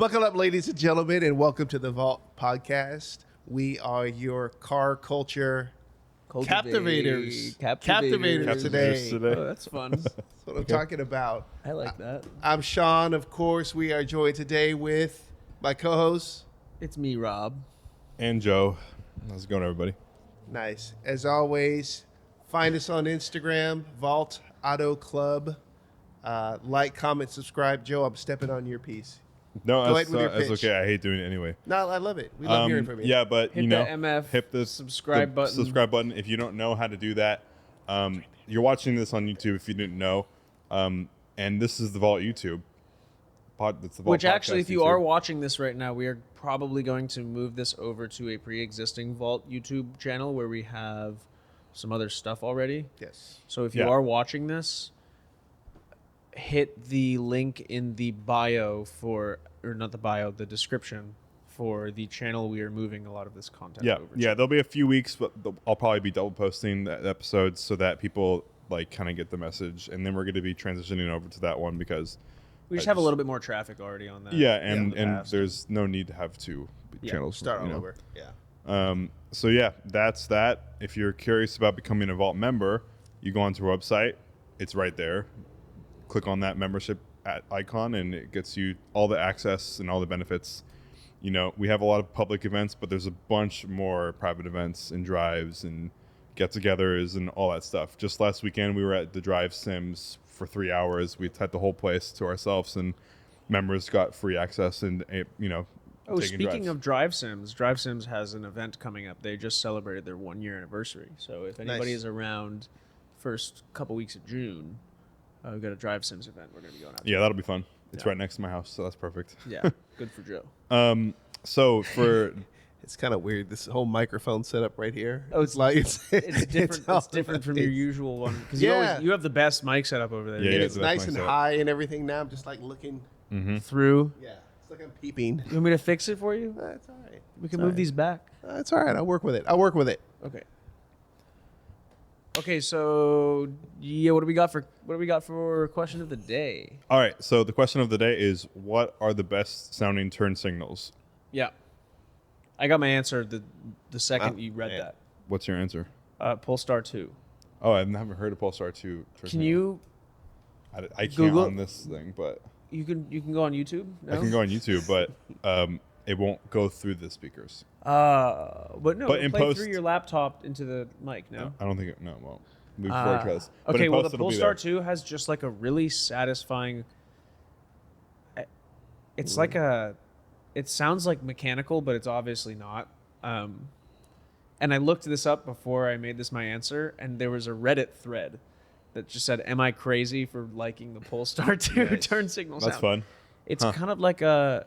Buckle up, ladies and gentlemen, and welcome to the Valt podcast. We are your car culture captivators today. Oh, that's fun. That's what I'm talking about. I like that. I'm Shaun. Of course, we are joined today with my co-host. It's me, Rob. And Joe. How's it going, everybody? Nice. As always, find us on Instagram, Valt Auto Club. Like, comment, subscribe. Joe, I'm stepping on your piece. No, Go ahead with your that's pitch. okay. I hate doing it anyway. No, I love it. We love hearing from you. Yeah, but Hit you know, the MF hit the subscribe button. Subscribe button. If you don't know how to do that, you're watching this on YouTube. If you didn't know, and this is the Vault YouTube. It's the Vault Which actually, podcast if you YouTube. are watching this right now, we are probably going to move this over to a pre-existing Vault YouTube channel where we have some other stuff already. Yes. So if you Yeah. are watching this, hit the link in the bio the description for the channel we are moving a lot of this content over to. There'll be a few weeks, but I'll probably be double posting the episodes so that people like kind of get the message, and then we're going to be transitioning over to that one because We just have a little bit more traffic already on that. and in the past. there's no need to have two channels. Start all you know. over. Yeah. So yeah, that's that. If you're curious about becoming a Vault member, you go onto our website. It's right there. Click on that membership icon, and it gets you all the access and all the benefits. You know, we have a lot of public events, but there's a bunch more private events and drives and get-togethers and all that stuff. Just last weekend, we were at the Drive Sims for 3 hours. We had the whole place to ourselves, and members got free access and Oh, taking speaking drives. of Drive Sims has an event coming up. They just celebrated their 1 year anniversary. So if anybody Nice. is around first couple weeks of June, we've got a Drive Sims event we're going to be going out to. Yeah, that'll be fun. It's Yeah. right next to my house, so that's perfect. Yeah, good for Joe. So for It's kind of weird. This whole microphone setup right here. Oh, it's like It's different. It's different from your usual one because you have the best mic setup over there. Yeah, And yeah. it's so that's nice and my setup. high and everything. Now I'm just like looking. Through. Yeah, it's like I'm peeping. You want me to fix it for you? That's all right. We can move these back. That's all right. I'll work with it. Okay. Okay, so yeah, what do we got for question of the day? All right, so the question of the day is, what are the best sounding turn signals? Yeah, I got my answer the second you read yeah. What's your answer? that. Polestar 2. Oh, I haven't heard of Polestar 2. turn Can signal. you? I can't Google- on this thing, but You can go on YouTube. No? I can go on YouTube, but it won't go through the speakers. But no, But in play post- through your laptop into the mic. No. I don't think it won't. We've worked this. But Okay, in well, post, the it'll be Polestar there. 2 has just like a really satisfying. It's like a. It sounds like mechanical, but it's obviously not. And I looked this up before I made this my answer, and there was a Reddit thread that just said, "Am I crazy for liking the Polestar 2 Nice. turn signal That's sound?" fun. It's kind of like a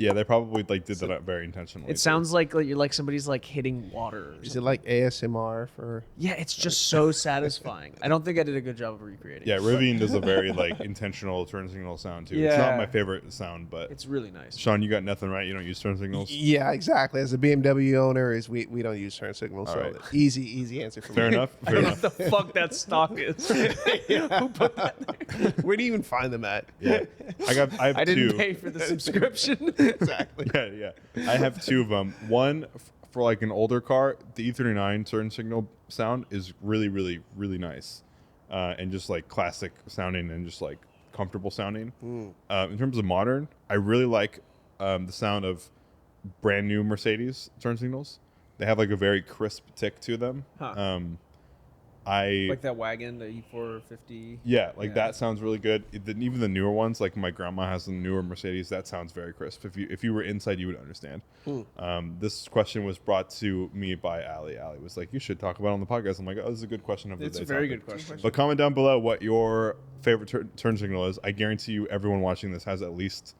Yeah, they probably did that very intentionally. It sounds like you're like somebody's like hitting water. Or Is something. it like ASMR for? Yeah, it's just so satisfying. I don't think I did a good job of recreating. Yeah, it. Rivian does a very intentional turn signal sound too. It's Yeah. not my favorite sound, but It's really nice. Sean, you got nothing right. You don't use turn signals. Yeah, exactly. As a BMW owner, we don't use turn signals, so right. easy answer for Fair me. enough. I Fair don't know enough. what the fuck that stock is. Who put that there? Where do you even find them at? Yeah, I have I didn't two. pay for the subscription. Exactly. Yeah. I have two of them. One for like an older car, the E39 turn signal sound is really, really, really nice, and just like classic sounding and just like comfortable sounding. In terms of modern, I really like the sound of brand new Mercedes turn signals. They have like a very crisp tick to them. Huh. Like that wagon, the E450. Yeah, that sounds really good. Even the newer ones, like my grandma has a newer Mercedes, that sounds very crisp. If you were inside, you would understand. This question was brought to me by Allie. Allie was like, "You should talk about it on the podcast." I'm like, "Oh, this is a good question of the It's day a very topic." good question. But comment down below what your favorite turn signal is. I guarantee you, everyone watching this has at least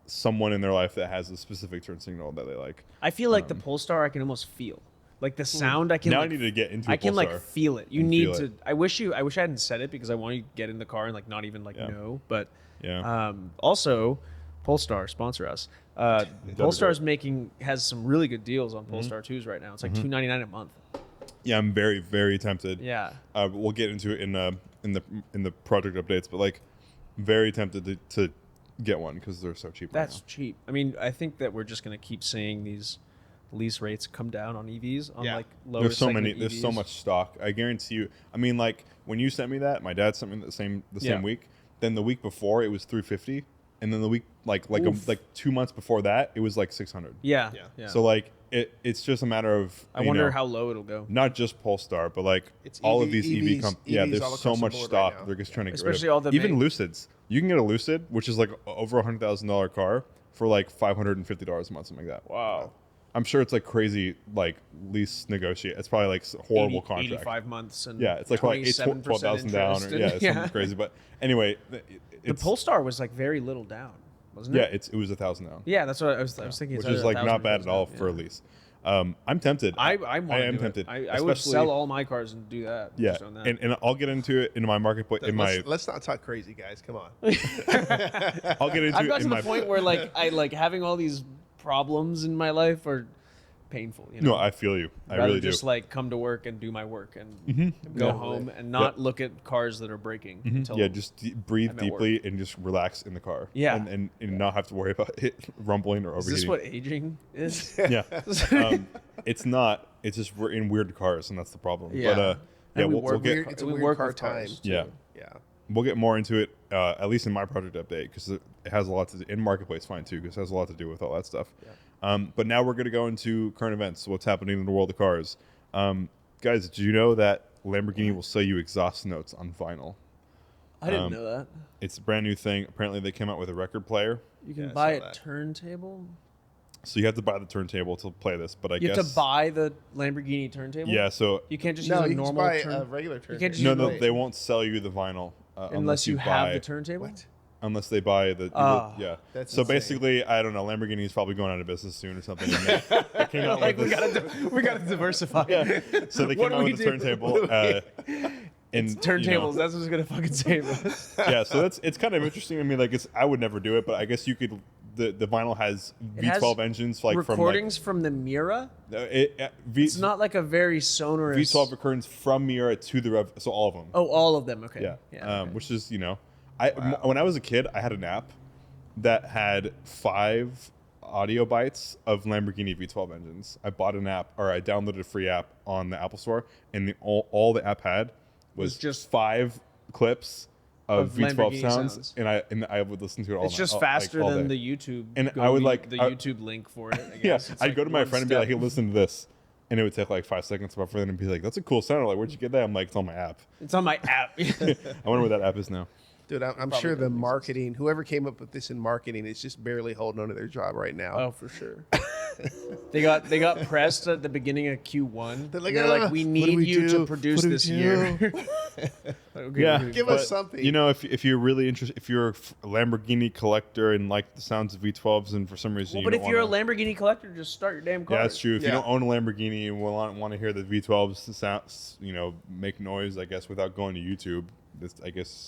someone in their life that has a specific turn signal that they like. I feel like the Polestar I can almost feel. Like the sound I can Now like, I need to get into. I can Polestar. like feel it. You and need feel to it. I wish I hadn't said it because I want you to get in the car and like not even like know. But Yeah. also Polestar sponsor us. Polestar's has some really good deals on Polestar 2s right now. It's like $299 a month. Yeah, I'm very, very tempted. Yeah. We'll get into it in the project updates, but like very tempted to get one because they're so cheap. That's right cheap. I mean, I think that we're just going to keep seeing these lease rates come down on EVs, on like now. lower There's so segment many. There's so EVs. much stock. I guarantee you. I mean, like when you sent me that, my dad sent me the same week. Then the week before it was 350, and then the week like 2 months before that it was like 600. Yeah. So like it's just a matter of I wonder how low it'll go. not just Polestar, but like It's all EV of these EVs companies. EVs There's all so across the much board stock. right now. They're just trying to get Especially rid of. all the Even main- Lucids. You can get a Lucid, which is like over $100,000 car for like $550 a month, something like that. Wow. I'm sure it's like crazy, like lease negotiate. It's probably like horrible 80, contract. 85 months and Yeah, it's like 27% 12,000 down. Or, interest yeah, and- it's something crazy. But anyway, The it's Polestar was like very little down, wasn't yeah, it? it was 1,000 down. Yeah, that's what I was thinking. Which it's is either like 1,000 not or bad at all 1,000, for a yeah. lease. I'm tempted. I am tempted. I would sell all my cars and do that. Yeah, just on that. and I'll get into it in my marketplace. Let's not talk crazy, guys. Come on. I'll get into I've it got in to the my point where like I like having all these problems in my life are painful. You know? No, I feel you. I Rather really do. just like come to work and do my work and go Yeah. home and not look at cars that are breaking. Until Yeah, just breathe I'm at deeply and just relax in the car. Yeah. and not have to worry about it rumbling or is overheating. this what aging is? Yeah, it's not. It's just we're in weird cars, and that's the problem. Yeah. But yeah, And we we'll work get weird- It's a we weird work car with cars, time. too. yeah. Yeah. We'll get more into it, at least in my project update, because it has a lot to do. In Marketplace, fine too, because it has a lot to do with all that stuff. But now we're going to go into current events, what's happening in the world of cars. Guys, did you know that Lamborghini will sell you exhaust notes on vinyl? I didn't know that. It's a brand new thing. Apparently, they came out with a record player, You can Yeah, I buy saw a that. turntable. so you have to buy the turntable to play this. But I You guess have to buy the Lamborghini turntable. Yeah, so You can't just No, use a you can just normal buy turn a regular turn. can't just no, use no, Wait. they won't sell you the vinyl unless you have buy, the turntable. What? unless they buy the Ah, yeah. that's So insane. basically, I don't know. Lamborghini's probably going out of business soon or something. And they came out Like with we this- gotta diversify. so they What came do out we with a do? turntable. And Turntables. you know, That's what's gonna fucking save us. yeah, so it's kind of interesting. I mean, like I would never do it, but I guess you could. The vinyl has It has V12 engines, like recordings from the Mira. from like It's not like a very sonorous. V12 recordings from Mira to the Rev, so all of them. Oh, all of them. Okay. Yeah, okay. which is when I was a kid, I had an app that had 5 audio bytes of Lamborghini V12 engines. I bought an app, or I downloaded a free app on the Apple Store, and all the app had was just 5 clips of V12 Lamborghini sounds, sounds. and I would listen to it all It's night, just all- faster all than day. the YouTube. And I would like- the I- YouTube link for it. I Yeah, guess. It's I'd like go to my one friend and be like, step. "Hey, listen to this," and it would take like 5 seconds for my friend and be like, "That's a cool sound." I'm like, "Where'd you get that?" I'm like, "It's on my app." It's on my app. I wonder where that app is now. Dude, I'm sure the marketing, whoever came up with this in marketing, is just barely holding on to their job right now. Oh, for sure. they got pressed at the beginning of Q1. They're like, we "Ah, we what do need we you do? to produce What do we this do?" year. Okay, Yeah, we- Give but, us something. You know, if you're really interested, if you're a Lamborghini collector and like the sounds of V12s, and for some reason Well, you but don't if you're a wanna- Lamborghini collector, just start your damn car. yeah, that's true. If you Yeah. don't own a Lamborghini and want to hear the V12s sound, make noise, I guess, without going to YouTube, this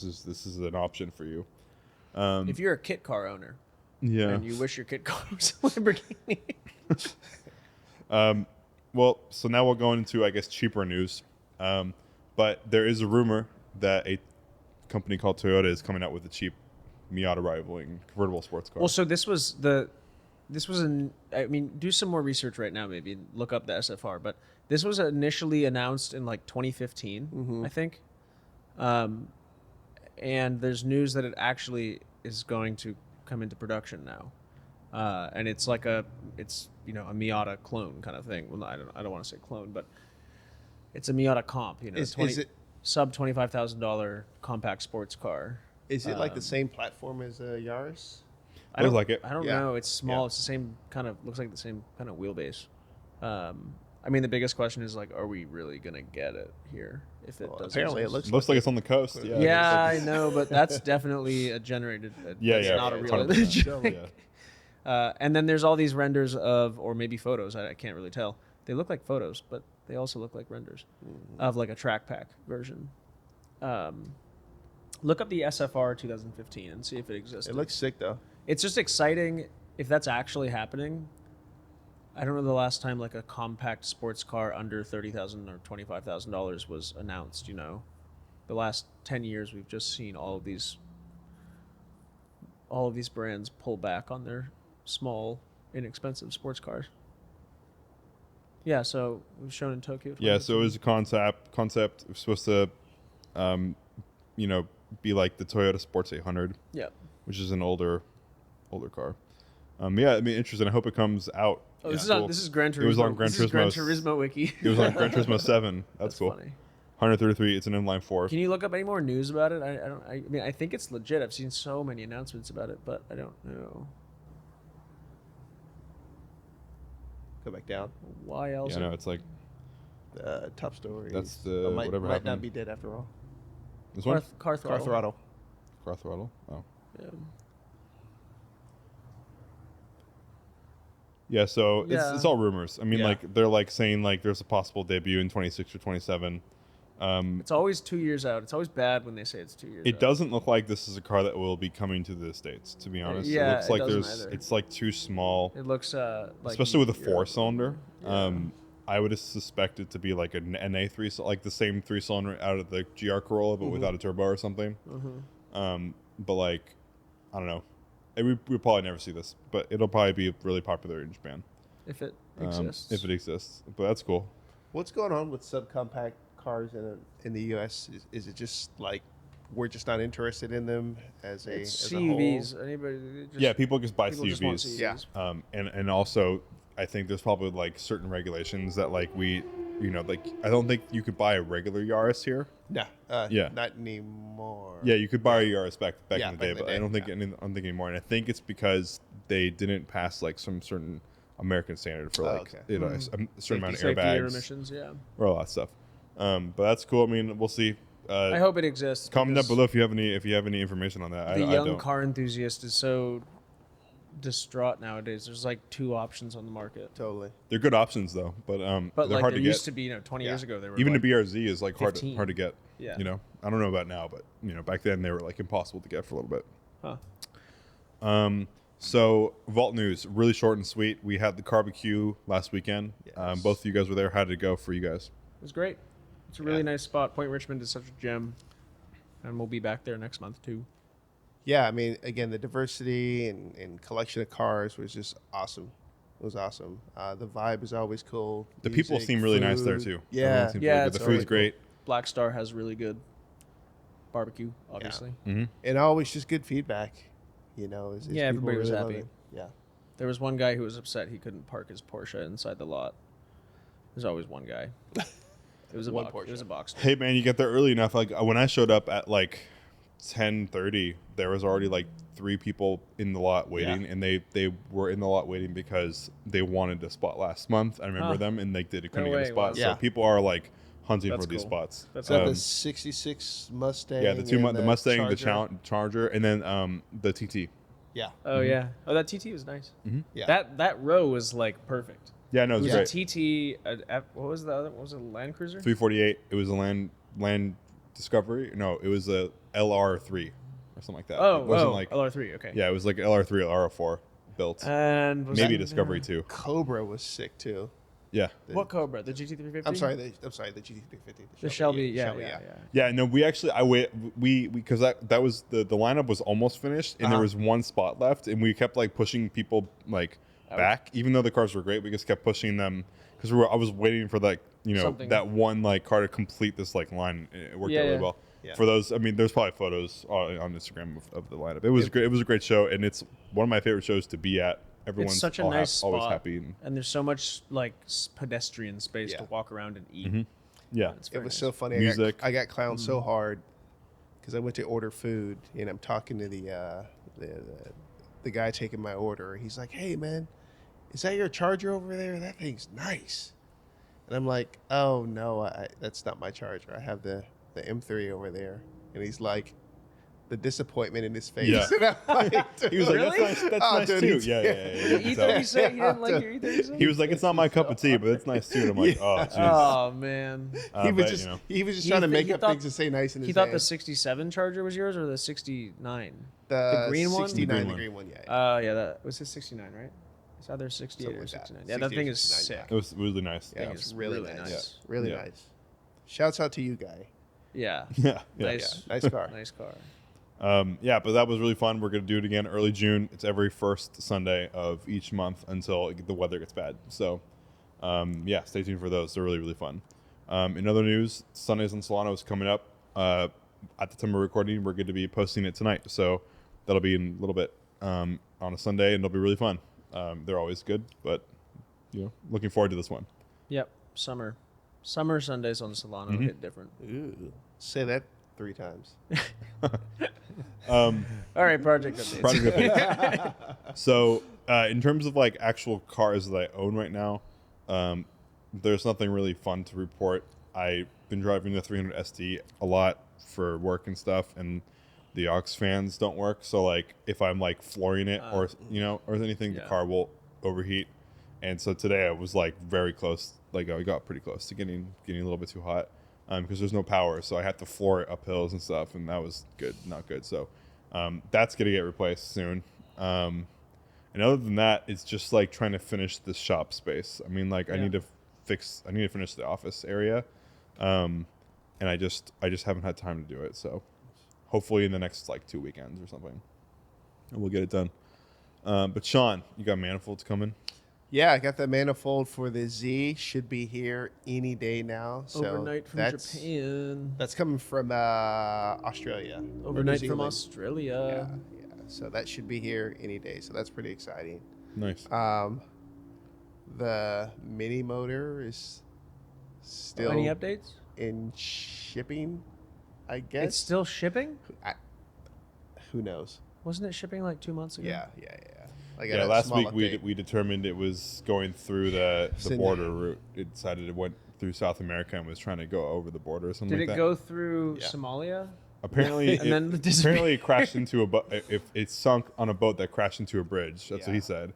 is an option for you. If you're a kit car owner Yeah. and you wish your kit car was a Lamborghini, Well, so now we'll go into, I guess, cheaper news. But there is a rumor that a company called Toyota is coming out with a cheap Miata rivaling convertible sports car. well, so this was an. I mean, do some more research right now. Maybe look up the SFR. But this was initially announced in like 2015, I think. And there's news that it actually is going to come into production now, and it's like a Miata clone kind of thing. Well, I don't want to say clone, but it's a Miata comp. Is it- sub $25,000 compact sports car? Is it like the same platform as a Yaris? I don't like it. I don't Yeah. know. It's small. Yeah. It's the same kind of looks like the same kind of wheelbase. I mean, the biggest question is like, are we really gonna get it here? If it Well, does, apparently it exist? Looks like it's on the coast. Yeah. Yeah, It looks I know, but that's definitely a generated. Yeah, that's yeah, not a yeah, real 100%. image. yeah. And then there's all these renders of, or maybe photos. I can't really tell. They look like photos, but they also look like renders of like a track pack version. Look up the SFR 2015 and see if it exists. It looks sick though. It's just exciting if that's actually happening. I don't know the last time like a compact sports car under $30,000 or $25,000 was announced. The last 10 years we've just seen all of these all of these brands pull back on their small, inexpensive sports cars. Yeah, so it was shown in Tokyo. Yeah, so it was a concept. It was supposed to, be like the Toyota Sports 800. Yeah. Which is an older car. Yeah, I mean, interesting. I hope it comes out. Oh, Yeah, this is cool. on. This is Gran Turismo. It was on Gran This is Gran Turismo. Turismo wiki. It was on Gran Turismo 7. That's cool. Funny. 133. It's an inline 4. Can you look up any more news about it? I mean, I think it's legit. I've seen so many announcements about it, but I don't know Go back down. why else. Yeah, no, it's like Top stories. That's the- might, whatever might not happened. be dead after all. this one. Car Car throttle. throttle. Car throttle. Oh. Yeah. Yeah, so Yeah. it's all rumors. I mean, Yeah. like they're like saying like there's a possible debut in 26 or 27. It's always 2 years out. It's always bad when they say it's 2 years out. It doesn't look like this is a car that will be coming to the States. To be honest, yeah, it looks it like doesn't either. it's like too small, It looks like especially with a Europe. 4-cylinder. Yeah. I would suspect it to be like an NA3, like the same 3-cylinder out of the GR Corolla, but without a turbo or something. But like, I don't know. We'll probably never see this, but it'll probably be really popular in Japan. If it exists. If it exists. But that's cool. What's going on with subcompact cars in the U.S.? Is it just like we're just not interested in them as a It's as a whole? CUVs. Anybody? Just, Yeah, people just buy people just want CUVs. CUVs. Yeah. And also, I think there's probably like certain regulations that like like I don't think you could buy a regular Yaris here. No. Yeah. Not anymore. Yeah, you could buy a Yaris back Yeah, in the back day, in the but day, I don't think yeah. I don't think anymore. And I think it's because they didn't pass like some certain American standard for like okay. a certain amount of Safety airbags emissions. Yeah. or a lot of stuff. But that's cool. I mean, we'll see. I hope it exists. Comment down because below if you have any information on that. The I young don't. car enthusiast is so distraught nowadays. There's like 2 options on the market. Totally. They're good options though, but But they're like hard there to used get. to be, 20 years ago, they were Even like, the BRZ is like hard 15. to get. Yeah. I don't know about now, but back then they were like impossible to get for a little bit. Huh. So Vault news, really short and sweet. We had the barbecue last weekend. Yes. Both of you guys were there. How did it go for you guys? It was great. It's a really Yeah. nice spot. Point Richmond is such a gem, and we'll be back there next month too. Yeah, I mean, again, the diversity and collection of cars was just awesome. It was awesome. The vibe is always cool. The people Music, seem really nice there food. too. Yeah. Everyone seems Yeah, really good. it's The really food's great. Black Star has really good barbecue, obviously. Mm-hmm. And always just good feedback. Is Yeah, people everybody was really happy. love it. Yeah. There was one guy who was upset he couldn't park his Porsche inside the lot. There's always one guy. It was a One box. Porsche. It was a box. Hey man, you get there early enough. Like when I showed up at like 10:30, there was already like 3 people in the lot waiting, and they were in the lot waiting because they wanted a spot last month. I remember Huh. them, and they couldn't No get way, a spot. wow. Yeah. So people are like hunting That's for these cool. spots. That's Is that Um, the 66 Mustang? Yeah, the and Mustang, the Charger? Charger, and then the TT. Yeah. Oh yeah. Oh, that TT was nice. Yeah. That row was like perfect. Yeah, no, it It was was great. a TT. What was the other? What was it? A Land Cruiser? 348. It was a Land Discovery. No, it was a LR3 or something like that. Oh, it wasn't like LR3. Okay. yeah, it was like LR3 or LR4 built. And was Maybe that- Discovery too. Cobra was sick too. Yeah. What Cobra? The GT350. I'm sorry, the GT350. The Shelby. Yeah. Yeah, no, we actually we because that was the lineup was almost finished and there Uh-huh. was one spot left and we kept like pushing people like back even though the cars were great. We just kept pushing them because I was waiting for like Something. that one like car to complete this like line. It worked out really well. Yeah. For those, I mean, there's probably photos on Instagram of the lineup. It was great. It was a great show and it's one of my favorite shows to be at. Everyone's It's such a all nice spot, always happy. and there's so much like pedestrian space Yeah. to walk around and eat. Yeah. It's It very was nice. so funny. Music. I got clowned so hard because I went to order food and I'm talking to the guy taking my order. He's like, "Hey man, is that your Charger over there? That thing's nice." And I'm like, "Oh no, that's not my Charger. I have the M3 over there." And he's like, the disappointment in his face. Yeah. And I'm like, He was like, Really? "That's nice Oh, nice dude, too." he's- Yeah. Did you So- say he didn't like your E36? He was like, "It's not my cup of tea, but it's nice too." And I'm like, "Oh, jeez." Oh man. he was but, just you know. he was just He trying to th- make he up thought- things to say nice in his He thought head. the 67 Charger was yours or the 69? the green one? 69, The the green green one, yeah. Yeah, that was his 69, right? It's either 68 Something or like that. 69. Yeah, that 68 thing or is 69, sick. It was really nice. Yeah, thing it was is really, really nice. nice. Really Yeah. nice. Shouts out to you, guy. Yeah. Yeah. Nice. Yeah, nice car. Nice car. Yeah, but that was really fun. We're going to do it again early June. It's every first Sunday of each month until the weather gets bad. So, yeah, stay tuned for those. They're really, really fun. In other news, Sundays in Solano is coming up. At the time of recording, we're going to be posting it tonight. So that'll be in a little bit on a Sunday, and it'll be really fun. They're always good, but looking forward to this one. Yep, summer Sundays on Solano hit different. Ooh. Say that 3 times. All right, project updates. Project updates. So, in terms of like actual cars that I own right now, there's nothing really fun to report. I've been driving the 300 ST a lot for work and stuff, and the aux fans don't work. So like if I'm like flooring it or anything, the car will overheat. And so today I was like very close. Like I got pretty close to getting a little bit too hot because there's no power. So I had to floor it up hills and stuff, and that was not good. So that's gonna get replaced soon. And other than that, it's just like trying to finish the shop space. I mean, like I need to finish the office area. And I just haven't had time to do it. So hopefully in the next like 2 weekends or something, and we'll get it done. But Shaun, you got manifolds coming? Yeah, I got the manifold for the Z. Should be here any day now. So Overnight from Japan. That's coming from Australia. Overnight New from Zealand. Australia. Yeah. So that should be here any day. So that's pretty exciting. Nice. The mini motor is still Any updates? in shipping, I guess. It's still shipping? Who knows? Wasn't it shipping like 2 months ago? Yeah. Like Yeah, a last small week update. we determined it was going through the Sydney. border route. It decided it went through South America and was trying to go over the border or something Did like it that. go through Yeah. Somalia? Apparently, And then disappeared. apparently it crashed into a boat. It sunk on a boat that crashed into a bridge. That's what he said.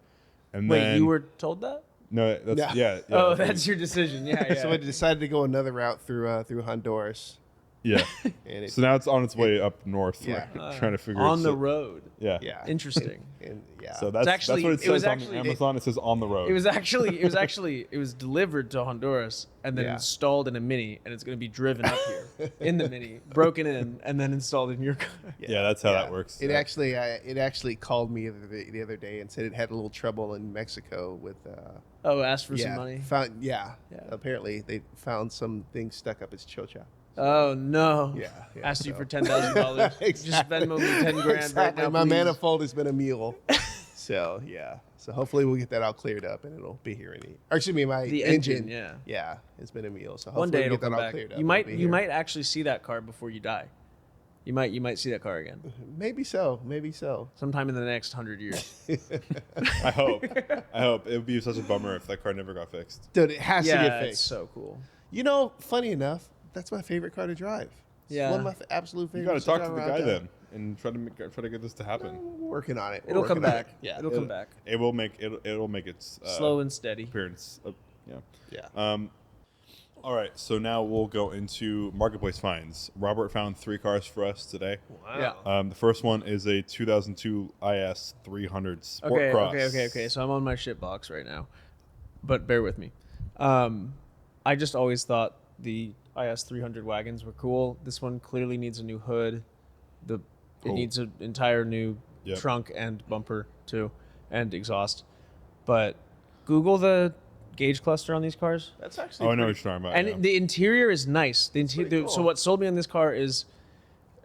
And Wait, then you were told that? no, that's Yeah. yeah. That's your decision. Yeah. So it decided to go another route through Honduras. yeah. And So now it's on its way up north. Yeah. Like, trying to figure on the so- road. Yeah. yeah. Interesting. And So that's actually- what it was says on actually- Amazon. It says on the road. It was delivered to Honduras and then Yeah. installed in a Mini, and it's going to be driven up here in the Mini, broken in, and then installed in your car. Yeah, that's how that works. It actually called me the other day and said it had a little trouble in Mexico with Oh, asked for some money. Yeah. Yeah. Apparently they found some things stuck up its chocha. Oh no! Yeah, Asked you so- for $10,000. Just Venmo me 10 grand right Exactly. now, My please. manifold has been a mule. So yeah. So hopefully we'll get that all cleared up and it'll be here or excuse me, my The engine. engine, Yeah, it's been a mule. So One hopefully day we'll it'll get that come all back. cleared up. You and might it'll be here. actually see that car before you die. You might see that car again Maybe so. sometime in the next 100 years. I hope. It would be such a bummer if that car never got fixed. Dude, it has to get Yeah, it's fixed. so cool. You know, funny enough, that's my favorite car to drive. It's Yeah. one of my absolute You favorites. got to talk to the drive guy around then and try to get this to happen. town. We're working on it. We're It'll come working on back. it. Yeah, It'll come back. It'll make its Slow and steady. appearance. Yeah. Yeah. All right, so now we'll go into marketplace finds. Robert found 3 cars for us today. Wow. Yeah. The first one is a 2002 IS 300 Sport Okay, Cross. okay. So I'm on my shit box right now, but bear with me. I just always thought the IS 300 wagons were cool. This one clearly needs a new hood. It Cool. needs an entire new Yep. trunk and bumper too, and exhaust. But Google the gauge cluster on these cars, That's actually Oh, I know pretty- what you're talking about. and yeah. the interior is nice. pretty cool. So what sold me on this car is,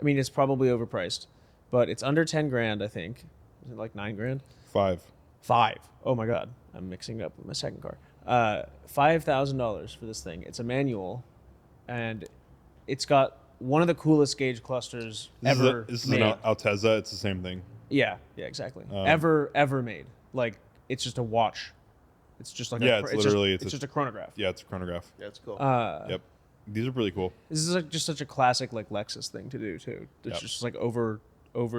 I mean, it's probably overpriced, but it's under 10 grand. I think. Is it like 9 grand? 5. 5. Oh my god, I'm mixing it up with my second car. $5,000 for this thing. It's a manual, and it's got one of the coolest gauge clusters ever This is made. an Altezza. It's the same thing. Yeah, exactly. Um, ever made. Like it's just a watch. It's just like Yeah, a, it's it's literally- just, it's it's a- just a chronograph. Yeah, it's a chronograph. That's cool. Yep. These are pretty cool. This is like just such a classic like Lexus thing to do too. It's Yep. just like over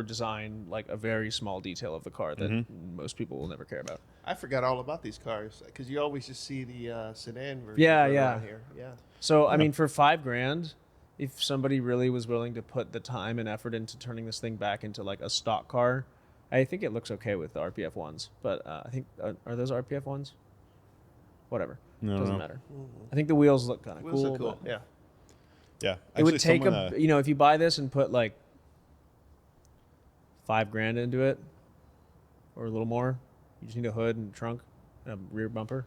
design like a very small detail of the car that Mm-hmm. most people will never care about. I forgot all about these cars because you always just see the sedan version. Yeah, around yeah. Here. Yeah. So I mean, for 5 grand, if somebody really was willing to put the time and effort into turning this thing back into like a stock car, I think it looks okay with the RPF ones. But I think are those RPF ones? Whatever, No, doesn't no. matter. I think the wheels look kind of Wheels cool. are cool. but Yeah. Yeah. It would Actually, take someone, if you buy this and put like $5,000 into it, or a little more. You just need a hood and trunk and a rear bumper.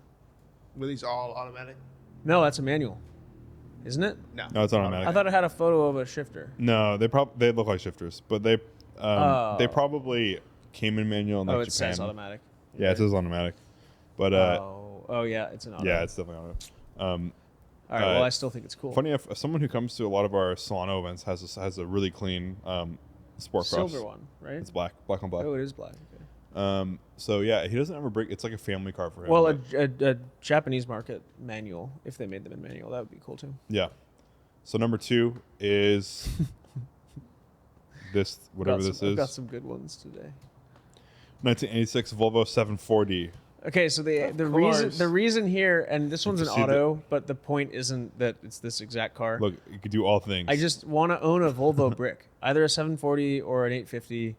Were these all automatic? No, that's a manual, isn't it? No, it's automatic. I thought it had a photo of a shifter. No, they look like shifters, but they probably came in manual in like It Japan. says automatic. Yeah, it says automatic. But yeah, it's an automatic. yeah, it's definitely automatic. All right, well, I still think it's cool. Funny enough, someone who comes to a lot of our Solano events has a really clean sport cross. Silver one, right? It's black on black. Oh, it is black. Okay. So yeah, he doesn't have a brick. It's like a family car for him. Well, but- a Japanese market manual, if they made them in manual, that would be cool too. yeah. So number 2 is this, whatever this I've got is. some good ones today. 1986 Volvo 740. Okay, so the course. reason here, and this one's you an see auto, but the point isn't that it's this exact car. Look, you could do all things. I just want to own a Volvo Brick, either a 740 or an 850.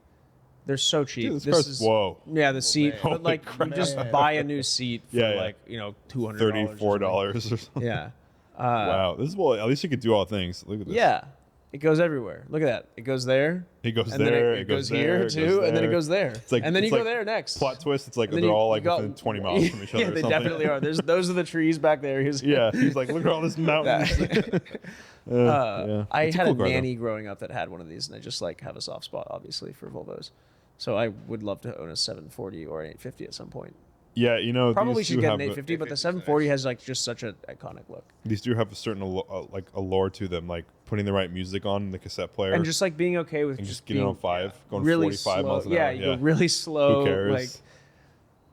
They're so cheap. Dude, this car's, whoa, Yeah, the seat, man. but Holy like crap. you just buy a new seat for Yeah, yeah. like $200, $34 or something. Yeah. Wow, this is well. At least you could do all things. Look at this. Yeah, it goes everywhere. Look at that. It goes there. It goes And there. then it goes there, here it too, goes and then it there. goes there. It's like- and then you it's go like there next. Plot twist. It's like And then they're you- all you like got- within 20 miles from each other. Yeah, or they something. definitely are. Those are the trees back there. Yeah, he's like, look at all this mountains. Yeah. I It's had cool a car, though. nanny growing up that had one of these, and I just like have a soft spot, obviously, for Volvos. So I would love to own a 740 or an 850 at some point. Yeah, Probably these should do get have an a- 850, but the 850 's 740 has like just such an iconic look. These do have a certain like allure to them, like putting the right music on the cassette player And just like being okay with and just just getting being on 5, going really 45 slow. miles an Yeah, hour. you go really slow. Who cares?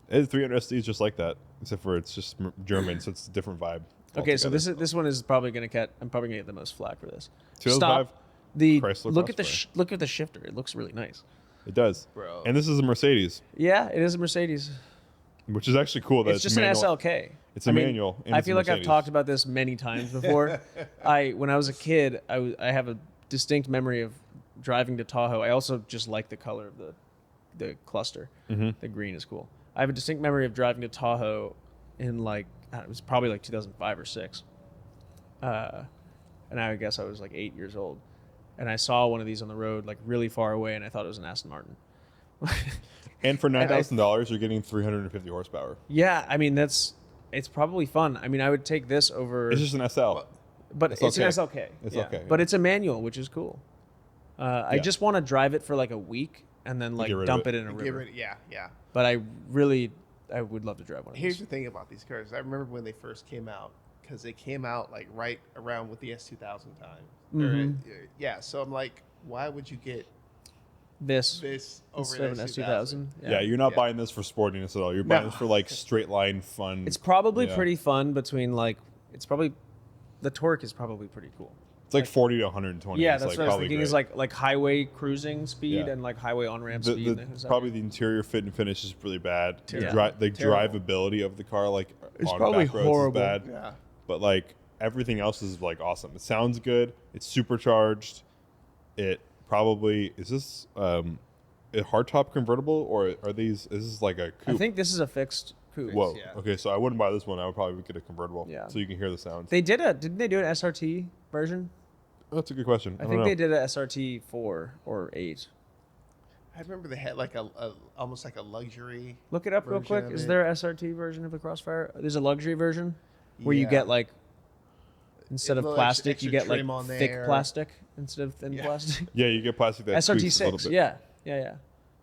Like, The 300 SD is just like that, except for it's just German, so it's a different vibe. okay, so altogether. this one is probably gonna get. I'm probably gonna get the most flack for this. 2005 Stop. The Chrysler look at the Crossfire. look at the shifter. It looks really nice. It does, Bro. and this is a Mercedes, Yeah, it is a Mercedes. which is actually cool. That It's just manual. an SLK. It's a I mean, manual, and I it's a feel like I've Mercedes. talked about this many times before. When I was a kid, I have a distinct memory of driving to Tahoe. I also just like the color of the cluster. Mm-hmm. The green is cool. I have a distinct memory of driving to Tahoe in like it was probably like 2005 or 6. And I guess I was like 8 years old. And I saw one of these on the road like really far away, and I thought it was an Aston Martin. And for I- $9,000, you're getting 350 horsepower. Yeah, I mean it's probably fun. I mean, I would take this over. It's just an SL. But it's an okay. SLK. It's yeah. okay, But yeah. it's a manual, which is cool. I Yeah. just want to drive it for like a week and then like get rid of dump it. it in a river. Yeah. But I would love to drive one of Here's these. the thing about these cars. I remember when they first came out, because they came out like right around with the S2000 time. Mhm. Yeah, so I'm like, why would you get This this instead over of an an S2000? S2000. Yeah, you're not Yeah. buying this for sportiness at all. You're buying No. this for like straight line fun. It's probably Yeah. pretty fun between like it's probably the torque is probably pretty cool. It's like 40 to 120. Yeah, It's that's like what I was probably thinking. great. Is like highway cruising speed Yeah. and like highway on ramp the, speed. the, probably the interior fit and finish is really bad. Terrible. The Terrible. drivability of the car, like It's on probably back roads, horrible. is bad. Yeah. But like everything else is like awesome. It sounds good. It's supercharged. It probably is this a hardtop convertible, or are these? Is this like a coupe? I think this is a fixed coupe. Whoa. Yeah. Okay, so I wouldn't buy this one. I would probably get a convertible. Yeah. So you can hear the sounds. Didn't they do an SRT version? That's a good question. I don't think know. they did a SRT 4 or 8. I remember they had like a almost like a luxury. Look it up real version quick. of Is it. there a SRT version of the Crossfire? There's a luxury version where you Yeah. get like instead A of little plastic, extra you get like trim on thick there. plastic instead of thin Yeah. plastic. Yeah, you get plastic that SRT squeaks a little 6. bit. Yeah.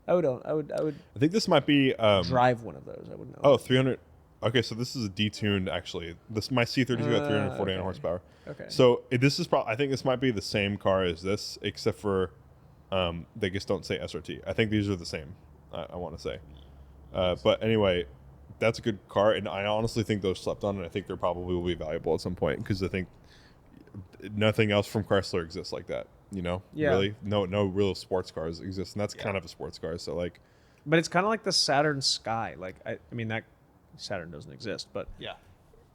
I would I think this might be drive one of those. I wouldn't know. Oh, 300. Okay, so this is a detuned actually. This my C30's got 349 okay. horsepower. Okay. So this is probably. I think this might be the same car as this, except for they just don't say SRT. I think these are the same. I want to say. But anyway, that's a good car, and I honestly think those slept on, and I think they're probably will be valuable at some point because I think nothing else from Chrysler exists like that. You know, Yeah. really, no real sports cars exist, and that's kind of a sports car. So like, But it's kind of like the Saturn Sky. Like I mean that Saturn doesn't exist, but Yeah.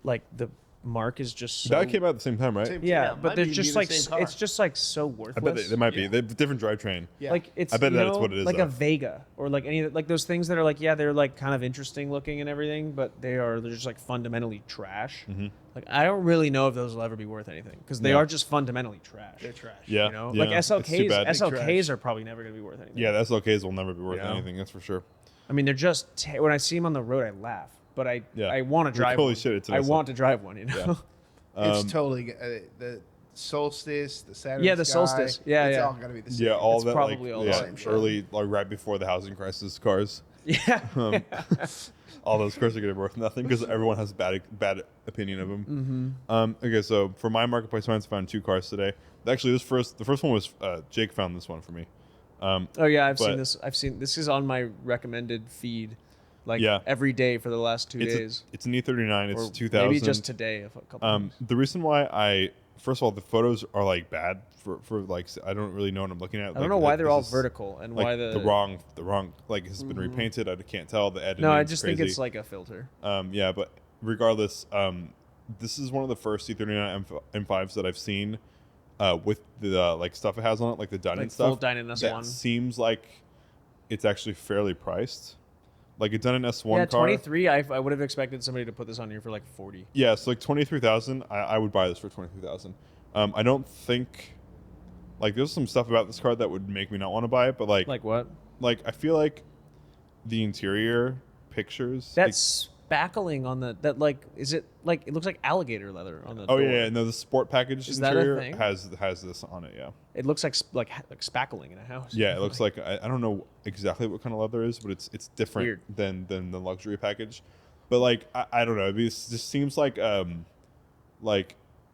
like the mark is just so. That came out at the same time, right? Yeah, it but might they're be just the like same car. it's just like so I worthless. bet they might be. Yeah. They have a different drivetrain. Yeah. Like it's I bet you that's know, what it is, like though. a Vega or like any like those things that are like they're like kind of interesting looking and everything, but they're just like fundamentally trash. Mm-hmm. Like I don't really know if those will ever be worth anything because they Yeah. are just fundamentally trash. They're trash. Yeah. You know, yeah. like It's too SLKs. bad. SLKs are probably never going to be worth anything. Yeah, the SLKs will never be worth You know? anything. That's for sure. I mean, they're just when I see them on the road, I laugh, but I want to Like, drive. holy one. shit, it's an I SL. want to drive one. You know. Yeah. It's totally the solstice, the Saturn. Yeah, the sky, solstice. Yeah, it's yeah. all gonna be the same. Yeah, all It's that probably like all the same shit. early, like right before the housing crisis cars. Yeah. All those cars are gonna be worth nothing because everyone has bad opinion of them. Okay, so for my marketplace finds, I found 2 cars today. Actually, the first one was Jake found this one for me. Oh yeah, I've seen But- this. I've seen this is on my recommended feed, like Yeah. every day for the last 2 It's days. it's an E39. It's Or 2000. maybe just today. A couple. times. The reason why first of all, the photos are like bad for like I don't really know what I'm looking at. I don't know why they're all vertical and like why the wrong like has been repainted. I can't tell the editing. No, I just think it's like a filter. Yeah, but regardless, this is one of the first C39 M5s that I've seen with the like stuff it has on it, like the Dynan Like stuff. full Dynan S1. That seems like it's actually fairly priced. Like a Dynan S1 Yeah, car. 23. I would have expected somebody to put this on here for like 40. Yeah, so like 23,000. I would buy this for 23,000. I don't think like there's some stuff about this car that would make me not want to buy it, but like Like what? I feel like the interior pictures. That spackling on that like is it like it looks like alligator leather on the oh door. yeah, no, the sport package Is that a interior thing? has this on it. Yeah. It looks like like spackling in a house. Yeah, it looks like I don't know exactly what kind of leather it is, but it's different Weird. than the luxury package. But like I don't know, it just seems like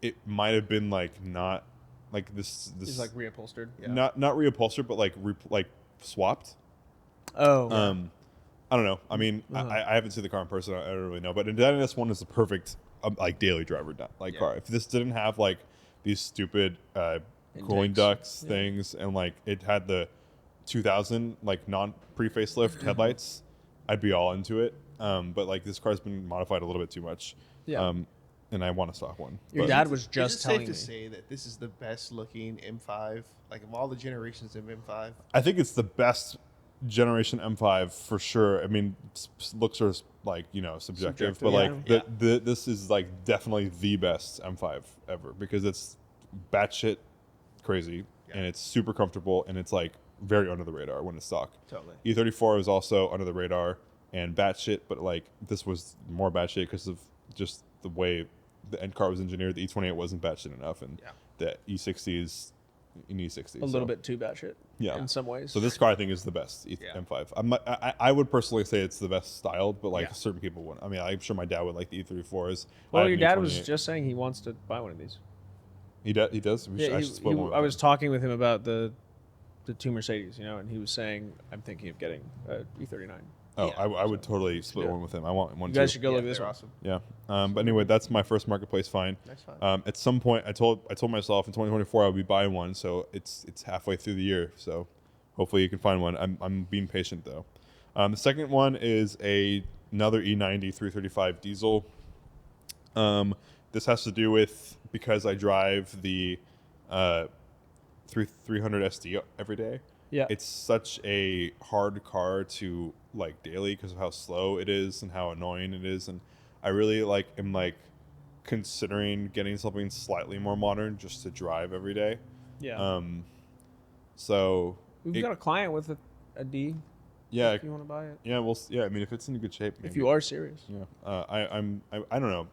it might have been like not like this It's like reupholstered. not reupholstered, but like swapped. Oh. I don't know. I mean, I haven't seen the car in person. I don't really know. But the Dynan S1 is the perfect like daily driver car. If this didn't have like these stupid cooling Intakes. ducts things and like it had the 2000 like non pre-facelift headlights, I'd be all into it. But like this car's been modified a little bit too much. Yeah. And I want a stock one. Your But- dad was Is just it telling safe me. to say that this is the best looking M5, like of all the generations of M5? I think it's the best generation M5 for sure. I mean, looks are like subjective, but Yeah. like this is like definitely the best M5 ever because it's batshit crazy and it's super comfortable and it's like very under the radar when it's stock. Totally. E34 is also under the radar and batshit, but like this was more batshit because of just the way the end car was engineered. The E28 wasn't batshit enough, and the E60 is an E60. A little bit too batshit. Yeah. In some ways. So this car I think is the best M5. I would personally say it's the best styled, but like certain people wouldn't. I mean, I'm sure my dad would like the E34s. Well, I your have an dad was E28. just saying he wants to buy one of these. He does. I should split one with I was him. talking with him about the two Mercedes, and he was saying, I'm thinking of getting a E39. Oh, Yeah. I would totally split Yeah. one with him. I want one You too. guys should go look at They're this one. awesome. Yeah. But anyway, that's my first marketplace find. Nice find. At some point, I told myself in 2024 I would be buying one. So it's halfway through the year. So hopefully you can find one. I'm being patient though. The second one is another E90 335 diesel. This has to do with because I drive the 300 SD every day. Yeah. It's such a hard car to like daily because of how slow it is and how annoying it is, and I really am considering getting something slightly more modern just to drive every day. Yeah. So We've got a client with a D. yeah, If you want to buy it. yeah, I mean, if it's in good shape, If maybe. you are serious. Yeah, I don't know.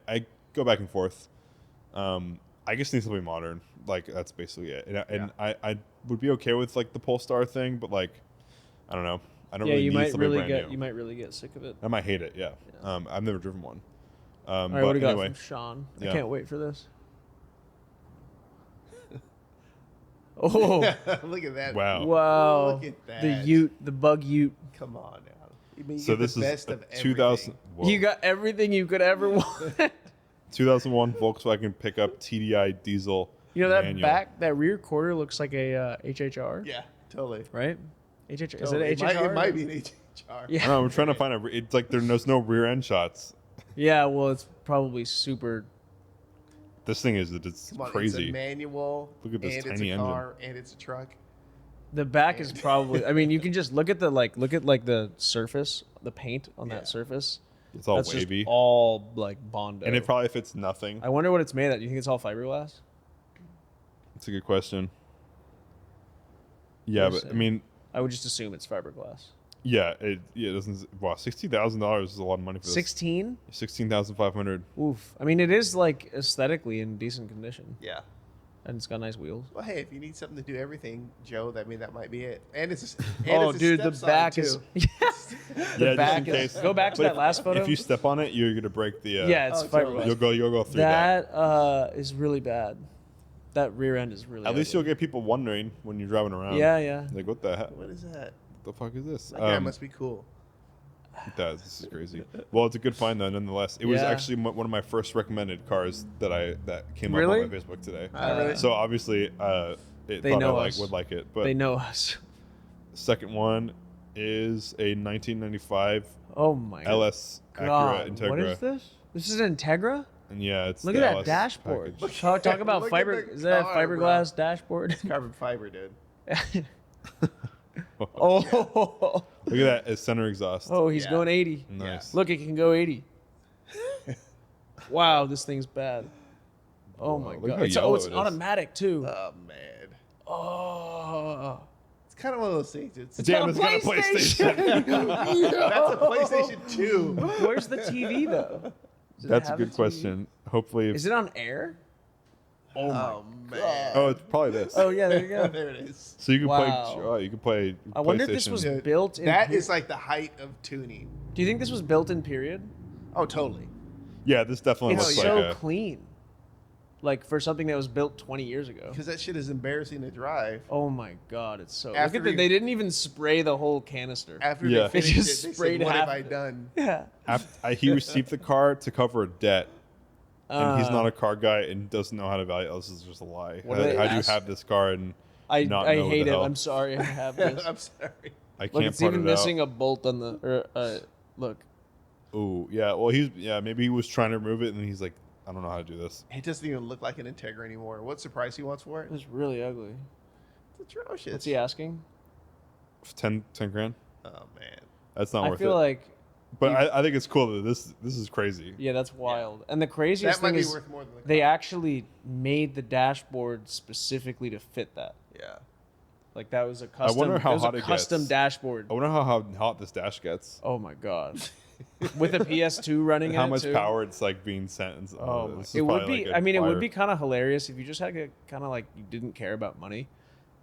I go back and forth. I just need something modern. Like that's basically it. And I would be okay with like the Polestar thing, but like I don't know. I don't Yeah, really you need might something really brand new. you might really get sick of it. I might hate it. Yeah. I've never driven one. All right, but what do you anyway, got from Shaun? Yeah. I can't wait for this. Oh, Look at that. wow. Oh, wow. Look at that. The Ute, the bug Ute. Come on now. You mean, you So get this the is best a of 2000. Whoa. You got everything you could ever want. 2001 Volkswagen pickup TDI diesel. You know that manual. that rear quarter looks like a HHR, Yeah, totally. right? HHR. Totally. Is it HHR? It might be an HHR. Yeah. I'm trying to find it's like there's no rear end shots. Yeah, well, it's probably super This thing is it's Come on, crazy. It's a manual. Look at this and tiny it's a engine. car, and it's a truck. The back is probably. I mean, you can just look at the surface, the paint on Yeah. that surface. It's all That's wavy, just all like Bondo. and it probably fits nothing. I wonder what it's made of. Do you think it's all fiberglass? It's a good question. Yeah, but I mean, I would just assume it's fiberglass. it doesn't. Wow, $60,000 is a lot of money for this. 16? 16,500. Oof. I mean, it is like aesthetically in decent condition, Yeah. and it's got nice wheels. Well, hey, if you need something to do everything, Joe, that might be it. And it's Dude, the back is. Yeah, the back just in is. case. Go back to But that last photo. If you step on it, you're gonna break the. Yeah, it's Oh, fiberglass. totally. You'll go through that. That is really bad. That rear end is really. At least ugly. you'll get people wondering when you're driving around. Yeah. Like, what the heck? What is that? The fuck is this? That guy must be cool. This is crazy. Well, it's a good find though, nonetheless. It was Yeah. actually one of my first recommended cars that came Really? up on my Facebook today. Really? So obviously, They thought know I us. would like it. But They know us. second one is a 1995 Oh my LS Acura God. Integra. What is this? This is an Integra? And yeah, it's Look the at that LS dashboard. package. Talk about Look at fiber. the Is that a car, fiberglass dashboard? It's carbon fiber, dude. Oh, Look at that, it's center exhaust. oh, he's Yeah. going 80. Nice. Look, it can go 80. Wow, this thing's bad. Oh my look god! how It's, yellow it's it is. automatic too. Oh man, Oh, it's kind of one of those things. It's Damn, it's got a PlayStation. that's a PlayStation 2. Where's the TV though? Does it That's a have good TV? question. Hopefully, Is it on air? Oh man. oh, it's probably this. Oh yeah, there you go. There it is. So you can Wow. play. Oh, you can play. I wonder if this PlayStation. was Dude, built in. That is like the height of tuning. Do you think this was built in period? Oh, totally. Yeah, this definitely It's looks so like a. clean. Like for something that was built 20 years ago. Because that shit is embarrassing to drive. Oh my god, it's so. After Look at we- they didn't even spray the whole canister. After Yeah. they They finished just it, they sprayed said, "What have half I of it." done?" Yeah. He received the car to cover a debt, and he's Uh, not a car guy and doesn't know how to value. Oh, this is just a lie. What How do do they you ask? have this car and I not I know what hate the it. hell? I'm sorry I have this. I'm sorry. I can't Look, it's part even it out. missing a bolt on the. Look. Ooh, yeah. Well, maybe he was trying to remove it, and he's like, I don't know how to do this. It doesn't even look like an Integra anymore. What's the price he wants for it? It's really ugly. It's atrocious. What's he asking? 10 grand. Oh man. That's not I worth feel it. like. But I think it's cool that this is crazy. Yeah, that's wild. And the craziest That might thing be is worth more than the car. they actually made the dashboard specifically to fit that. Yeah. Like that was a custom. wonder how that was hot a it custom gets. dashboard. I wonder how hot this dash gets. Oh my god. With a PS2 running And in how it much too. power it's like being sent. And, Oh my. this is It would probably be. like a I mean, it would fire. be kind of hilarious if you just had a kind of like you didn't care about money,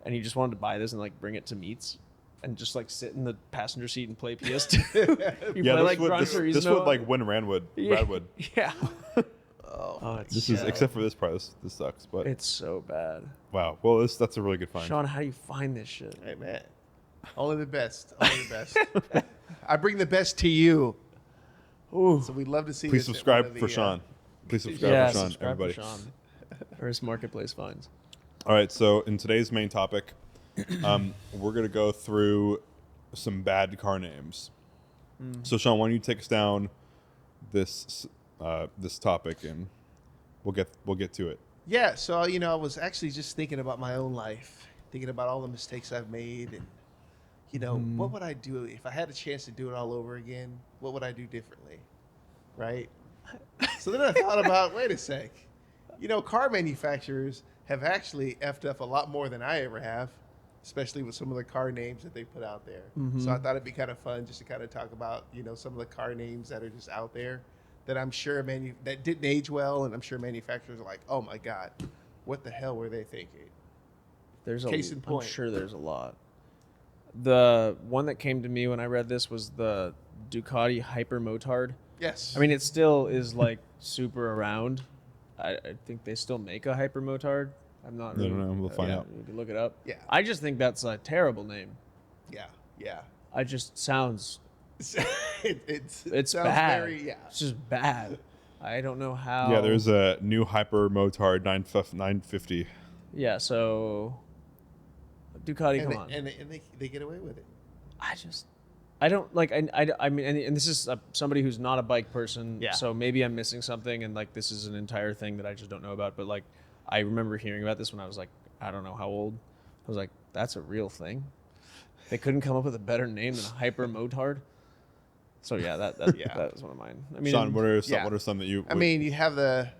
and you just wanted to buy this and like bring it to meets, and just like sit in the passenger seat and play PS2. you Yeah, play this like would, Gran this Turismo. would like win Radwood. Yeah. Radwood. Yeah. Oh, it's This is so- except for this price. This sucks. But It's so bad. wow. Well, that's a really good find. Shaun, how do you find this shit? hey man. Only the best. Only the best. I bring the best to you. Ooh. So we'd love to see. Please this at subscribe one of for the, Shaun. Please subscribe Yeah, for Shaun, subscribe everybody. for Shaun. Or his marketplace finds. All right. So in today's main topic, we're gonna go through some bad car names. So Shaun, why don't you take us down this topic and we'll get to it. Yeah. So I was actually just thinking about my own life, thinking about all the mistakes I've made, and what would I do if I had a chance to do it all over again? What would I do differently? Right. So then I thought about, wait a sec. Car manufacturers have actually effed up a lot more than I ever have, especially with some of the car names that they put out there. So I thought it'd be kind of fun just to kind of talk about, some of the car names that are just out there that I'm sure that didn't age well, and I'm sure manufacturers are like, oh my God, what the hell were they thinking? There's Case in I'm point. sure there's a lot. The one that came to me when I read this was the Ducati Hyper Motard. Yes. I mean, it still is like super around. I think they still make a Hyper Motard. I'm not. I Really, don't know. We'll find yeah, out. You can look it up. Yeah. I just think that's a terrible name. yeah. I just sounds. It It's sounds bad. very, yeah. It's just bad. I don't know how. Yeah, there's a new Hyper Motard 950. Yeah. So. Ducati, And come on. they get away with it. I just. I don't like. I mean, and this is somebody who's not a bike person. Yeah. So maybe I'm missing something, and like this is an entire thing that I just don't know about. But like, I remember hearing about this when I was like, I don't know how old. I was like, that's a real thing. They couldn't come up with a better name than hyper motard. So yeah, that was one of mine. I mean, Sean, what are yeah. some that you? I mean, you have the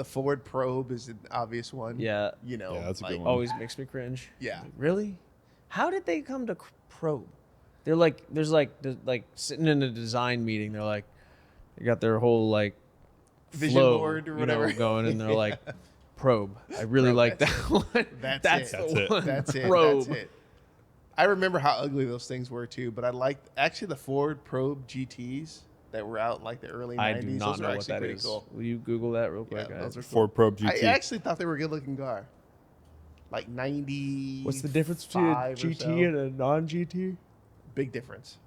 Ford Probe is an obvious one. yeah, You know, Yeah, that's a good like, one. always makes me cringe. Yeah. Really? How did they come to probe? They're like, there's like sitting in a design meeting. They're like, they got their whole like Vision flow, board or you know, whatever. going, and they're like, probe. I really Probe, like that that's one. That's That's it. the one. That's it. Probe. That's it. I remember how ugly those things were too, but I liked actually the Ford Probe GTs that were out in like the early 90s. I do not those know are what actually that pretty is. cool. Will you Google that real quick? Yeah, those are cool. Ford Probe I GT. actually thought they were a good looking car. Like 90. What's the difference between a GT and a non-GT? Big difference.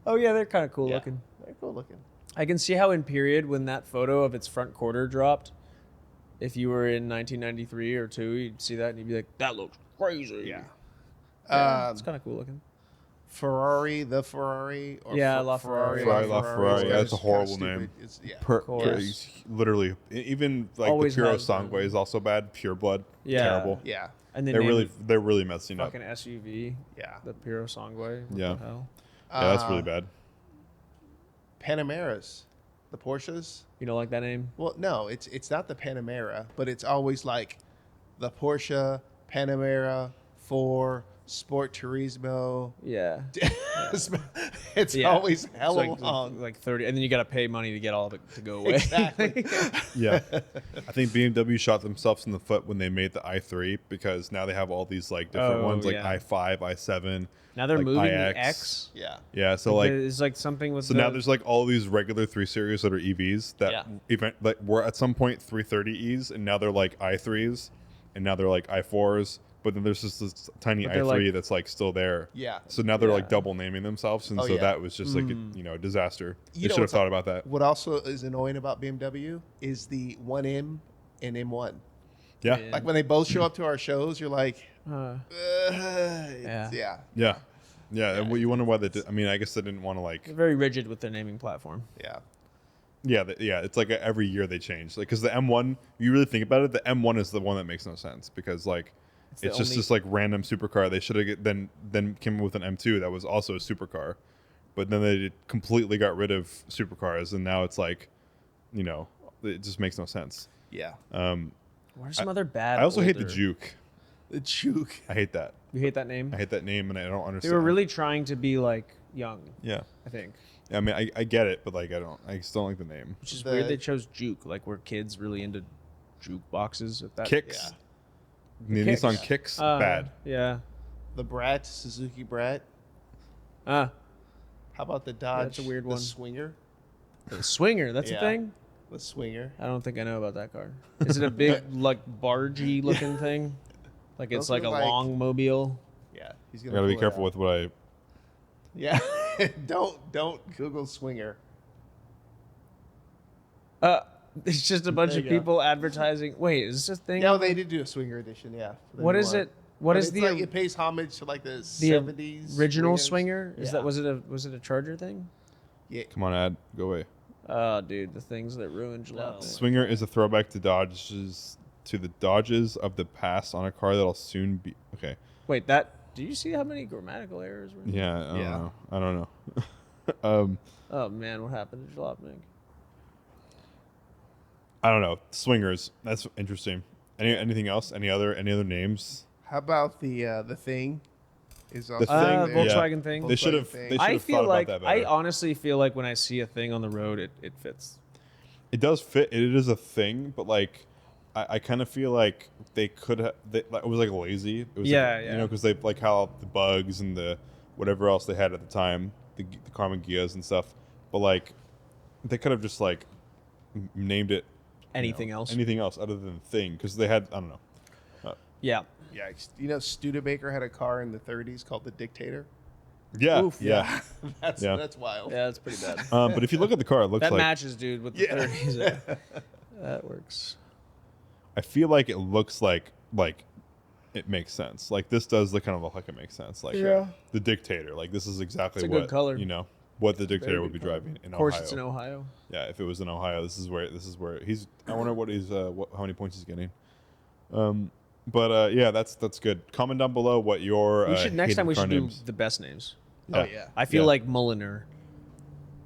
Oh yeah, they're kind of cool Yeah. looking. They're cool looking. I can see how in period when that photo of its front quarter dropped, if you were in 1993 or 2, you'd see that and you'd be like, that looks crazy. Yeah. It's kind of cool looking. Ferrari, the Ferrari. Or Yeah, LaFerrari. Ferrari, LaFerrari. It's Yeah, that's a kinda horrible stupid. name. It's, yeah. course. Literally, even like Always the Puro has been. Sangwe is also bad. Pure blood, Yeah. terrible. Yeah. And then They're really messing up. fucking SUV, Yeah. the Puro Sangwe. What Yeah. the hell? Yeah, that's really bad. Panameras, the Porsches. You don't like that name? Well, no, it's not the Panamera, but it's always like the Porsche Panamera 4 Sport Turismo. Yeah. It's Yeah. always It's hella like, long. like 30, and then you got to pay money to get all of it to go away. Exactly. Yeah, I think BMW shot themselves in the foot when they made the i3 because now they have all these like different Oh, ones like yeah. i5, i7. Now they're like moving iX. the X. Yeah. Yeah, so like it's like something with so now there's like all these regular 3 Series that are EVs that Yeah. like were at some point 330Es and now they're like i3s and now they're like i4s. But then there's just this tiny But they're i3 like- that's like still there. Yeah. So now they're like Yeah. double naming themselves, and Oh, so yeah. that was just like a disaster. You They know should have what's thought about that. What also is annoying about BMW is the 1M and M1. Yeah, Yeah. Like when they both show up to our shows, you're like, Yeah. yeah. yeah, yeah. Yeah, And you wonder why they did. I mean, I guess they didn't want to like. They're very rigid with their naming platform. Yeah. Yeah, it's like every year they change. Like, because the M1, you really think about it, the M1 is the one that makes no sense because like the it's just only- this like random supercar. They should have then came with an M2 that was also a supercar, but then they completely got rid of supercars, and now it's like, it just makes no sense. Yeah. What are some other bad? I also hate the older- Juke. The Juke. I hate that. You hate that name? I hate that name, and I don't They understand. were really trying to be like young, Yeah. I think. I mean, I get it, but like I just don't like the name. Which is The- weird. They chose Juke. Like, were kids really into juke boxes? If that Kicks. The Kicks. Nissan Kicks, bad. Yeah. The Brat, Suzuki Brat. Ah, How about the Dodge? that's a weird the one. Swinger. the Swinger. That's Yeah. a thing. The Swinger. I don't think I know about that car. Is it a big like bargey looking thing? Like it's Those like are a like- long mobile. Yeah. He's I gonna. gotta be pull it careful out. with what I. Yeah. don't Google Swinger. It's just a bunch There of you go. people advertising. Wait, is this a thing? Yeah, they did do a Swinger edition. Yeah. for the What new is one. it? What But is it's the like it pays homage to like the the 70s original Swingers. Swinger? Is Yeah. that was it a Charger thing? Yeah. Come on, ad, go away. Oh, dude, the things that ruined jalopnik. Swinger is a throwback to the Dodges of the past on a car that'll soon be okay. Wait, that. Do you see how many grammatical errors were? Yeah, Yeah. I don't know. Oh man, what happened to jalopnik? I don't know. Swingers. That's interesting. Anything else? Any other names? How about the thing? Is also Thing, there. Volkswagen thing. They should have. Thing. They should I have feel thought like about that I better. honestly feel like when I see a thing on the road, it fits. It does fit. It is a thing, but like, I kind of feel like they could have. It was like lazy. It was Yeah, like, yeah. You know, because they like how the bugs and the whatever else they had at the time, the Carmen Gias and stuff. But like, they could have just like named it Anything else? Anything else other than thing, because they had I don't know. Yeah. Yeah. You know, Studebaker had a car in the 30s called the Dictator. Yeah, Oof. yeah. That's wild. Yeah, that's pretty bad. But if you look at the car, it looks That like matches, dude, with the Yeah. 30s. Yeah. That works. I feel like it looks like it makes sense. Like this does look kind of look like it makes sense. Like Yeah. the Dictator. Like this is exactly It's a what good color. you know what the Dictator Very would be good color. driving in Of course, Ohio. it's in Ohio. Yeah, if it was in Ohio, this is where he's. I wonder what he's how many points he's getting. But yeah, that's good. Comment down below what your We should next hated time we car should names. do the best names. Oh yeah. I feel Yeah. like Mulliner.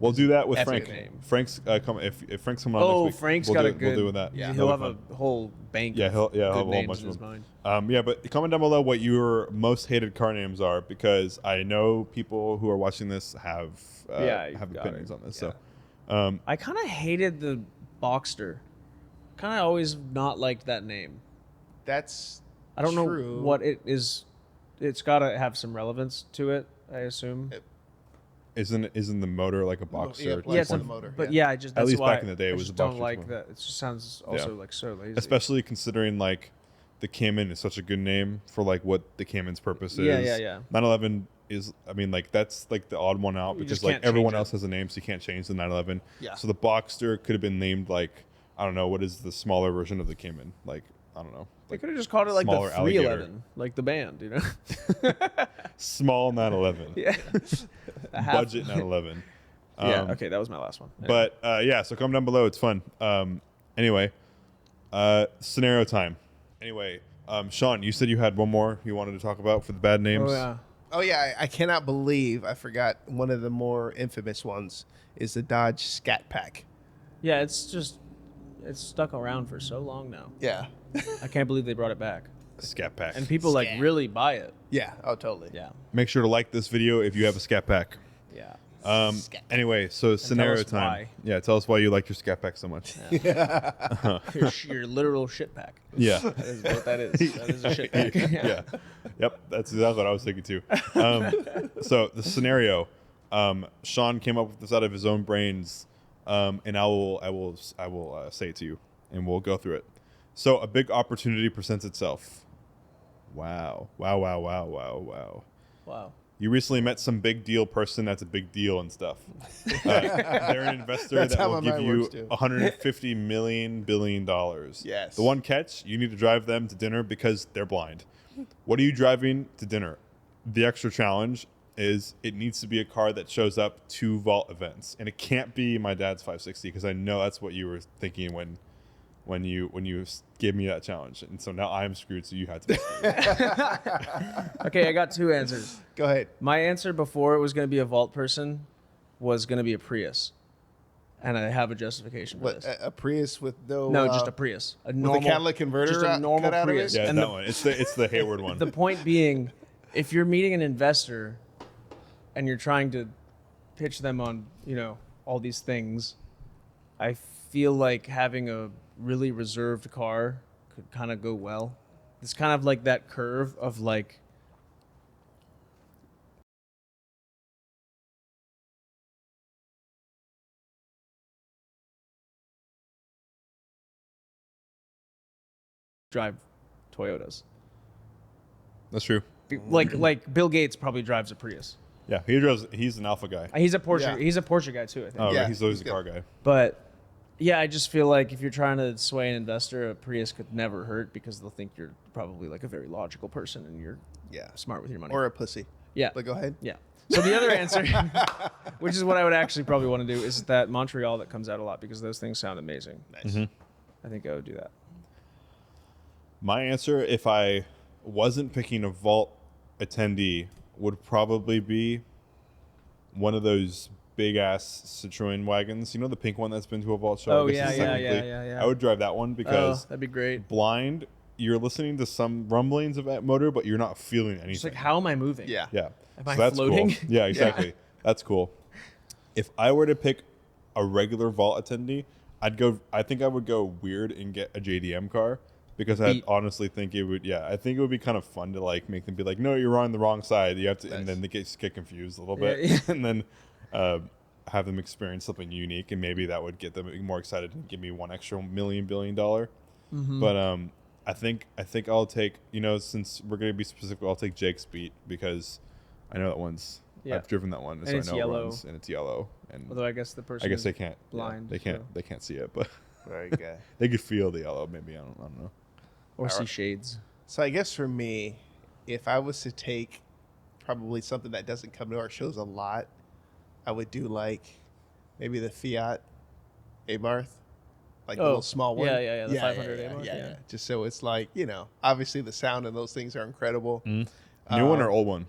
We'll do that with Epic Frank. name. Frank's if Frank's coming on Oh, next week. Frank's we'll got do, a good. We'll do with that. Yeah, That'll he'll be have fun. a whole bank. Yeah, of he'll good have a whole names bunch in of his them. mind. Yeah, but comment down below what your most hated car names are because I know people who are watching this have you've got opinions it. on this. Yeah. So I kind of hated the Boxster. Kind of always not liked that name. That's I don't true. know what it is. It's got to have some relevance to it, I assume. isn't the motor like a yeah, Boxster? like it's one a of the motor, But yeah. yeah, I just At that's least why back in the day, it I was just a don't Boxster like one. that. It just sounds also like so lazy. Especially considering like the Cayman is such a good name for like what the Cayman's purpose is. Yeah. 911 is, I mean, like that's like the odd one out You because just like can't everyone change it. else has a name, so you can't change the 911. Yeah. So the Boxster could have been named like, I don't know, what is the smaller version of the Cayman? Like, I don't know. They Like could have just called it like the smaller alligator. 311, like the band, you know? small 911. Yeah. A half- Budget 911. Yeah. Okay, that was my last one. But yeah, so comment down below. It's fun. Anyway, scenario time. Anyway, Shaun, you said you had one more you wanted to talk about for the bad names. Oh yeah. Oh yeah, I cannot believe I forgot one of the more infamous ones is the Dodge Scat Pack. Yeah, it's stuck around for so long now. Yeah. I can't believe they brought it back. Scat Pack. And people like Scat. really buy it. Yeah. Oh, totally. Yeah. Make sure to like this video if you have a Scat Pack. Yeah. Scat. Anyway, so scenario us time. why. Yeah, tell us why you like your Scat Pack so much. Your literal shit pack. Yeah. That is what that is. That is a shit pack. Yeah. Yep. That's exactly what I was thinking too. So the scenario, Shaun came up with this out of his own brains, and I will say it to you, and we'll go through it. So a big opportunity presents itself. Wow. Wow. You recently met some big deal person that's a big deal and stuff. They're an investor That's that how will my give mind you works, too. $150 billion. Yes. The one catch, you need to drive them to dinner because they're blind. What are you driving to dinner? The extra challenge is it needs to be a car that shows up to Valt events. And it can't be my dad's 560 because I know that's what you were thinking when you gave me that challenge. And so now I'm screwed, so you had to be screwed. Okay, I got two answers. Go ahead. My answer before it was going to be a Vault person was going to be a Prius. And I have a justification for What this. a Prius with no? No, just a Prius. A normal catalytic converter Just a normal cut out of it? Prius. Yeah, And that the, one. It's the Hayward one. the point being, if you're meeting an investor and you're trying to pitch them on, all these things, I feel like having a really reserved car could kind of go well. It's kind of like that curve of like drive Toyotas. That's true. Like Bill Gates probably drives a Prius. Yeah, he's an alpha guy. He's a Porsche. Yeah. He's a Porsche guy too, I think. Oh, Yeah, right, he's always he's a car good. guy. But yeah, I just feel like if you're trying to sway an investor, a Prius could never hurt because they'll think you're probably like a very logical person and you're Yeah. smart with your money. Or a pussy. yeah, But go ahead. yeah. So the other answer, which is what I would actually probably want to do, is that Montreal that comes out a lot because those things sound amazing. Nice. Mm-hmm. I think I would do that. My answer, if I wasn't picking a Vault attendee, would probably be one of those big ass Citroen wagons. You know the pink one that's been to a Vault show? Oh, I guess yeah, it's yeah, technically- yeah. I would drive that one Oh, because that'd be great. blind, you're listening to some rumblings of that motor, but you're not feeling anything. Just like, how am I moving? Yeah. Yeah. Am So I that's floating? cool. Yeah, exactly. That's cool. If I were to pick a regular Vault attendee, I think I would go weird and get a JDM car because I Beat. honestly think it would, I think it would be kind of fun to like make them be like, no, you're on the wrong side. You have to, and Nice. then they get confused a little Yeah, bit yeah. and then have them experience something unique. And maybe that would get them more excited and give me one extra $1 billion. Mm-hmm. But I think I'll take, since we're going to be specific, I'll take Jake's Beat because I know that one's, Yeah. I've driven that one, And so it's I know yellow. it runs, and it's yellow. And Although I guess the person I guess is they can't. blind, they can't. so- They can't see it, but Very good. they could feel the yellow. Maybe I don't know. or see shades. So I guess for me, if I was to take probably something that doesn't come to our shows a lot, I would do like maybe the Fiat Abarth, like the little small one. Yeah. The 500 Abarth, yeah, yeah. Just so it's like, obviously the sound and those things are incredible. New one or old one?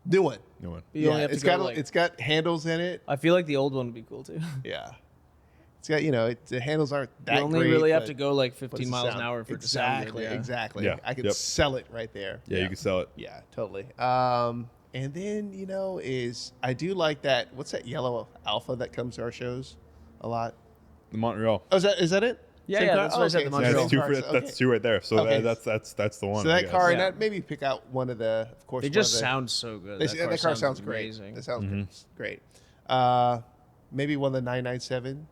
New one. New one. You only have to it's go, got it's got handles in it. I feel like the old one would be cool too. Yeah. It's got, the handles aren't that You only great, really have but- to go like but 15 it's the miles an sound. hour for it to sound Exactly, good. Yeah. exactly. Yeah, I could yep. sell it right there. Yeah, you can sell it. Yeah, totally. And then, is I do like that. What's that yellow Alpha that comes to our shows a lot? The Montreal. Oh, is that it? Yeah, Same yeah, car? that's what I said, the so Yeah, Montreal. that's two. same cars, That's two right there. So Okay. that's the one. So I that guess. car, and Yeah. that maybe pick out one of the, of course. They one just of the, sound so good. That car sounds great. amazing. That sounds Mm-hmm. great. Maybe one of the 997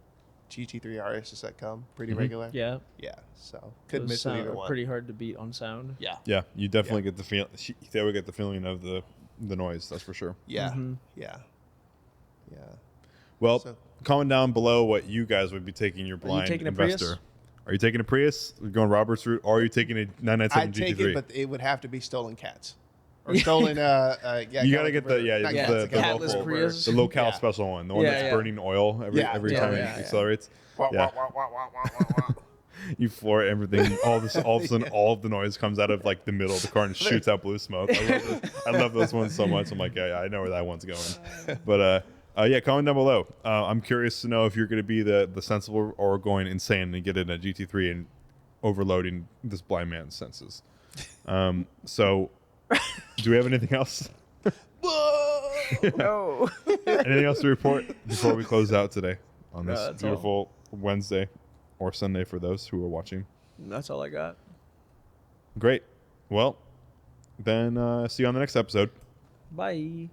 GT3 RSs that come pretty regular. Yeah. Yeah. So couldn't Those miss sound either are one. pretty hard to beat on sound. Yeah. Yeah, you definitely get the feel. They would get the feeling of the noise. That's for sure. Yeah. Mhm. Yeah. Yeah. Well, So- comment down below what you guys would be taking your blind taking a Prius? investor. Are you taking a Prius? You're going Robert's route, or are you taking a 997 I'd take GT3? it, but it would have to be stolen cats. Or stolen, yeah. You gotta get the not yeah, cats, the local, catless Prius. the locale Yeah. special one, the one Yeah, that's yeah. burning oil every Yeah, time yeah. it accelerates. Wah, Yeah. wah, wah, wah, wah, wah, wah. You floor everything. All of a sudden, all of the noise comes out of like the middle of the car and shoots out blue smoke. I love those ones so much. I'm like, yeah, I know where that one's going. But yeah, comment down below. I'm curious to know if you're going to be the sensible or going insane and get in a GT3 and overloading this blind man's senses. So, do we have anything else? No. Anything else to report before we close out today on this that's all. beautiful Wednesday or Sunday for those who are watching? That's all I got. Great. Well, then see you on the next episode. Bye.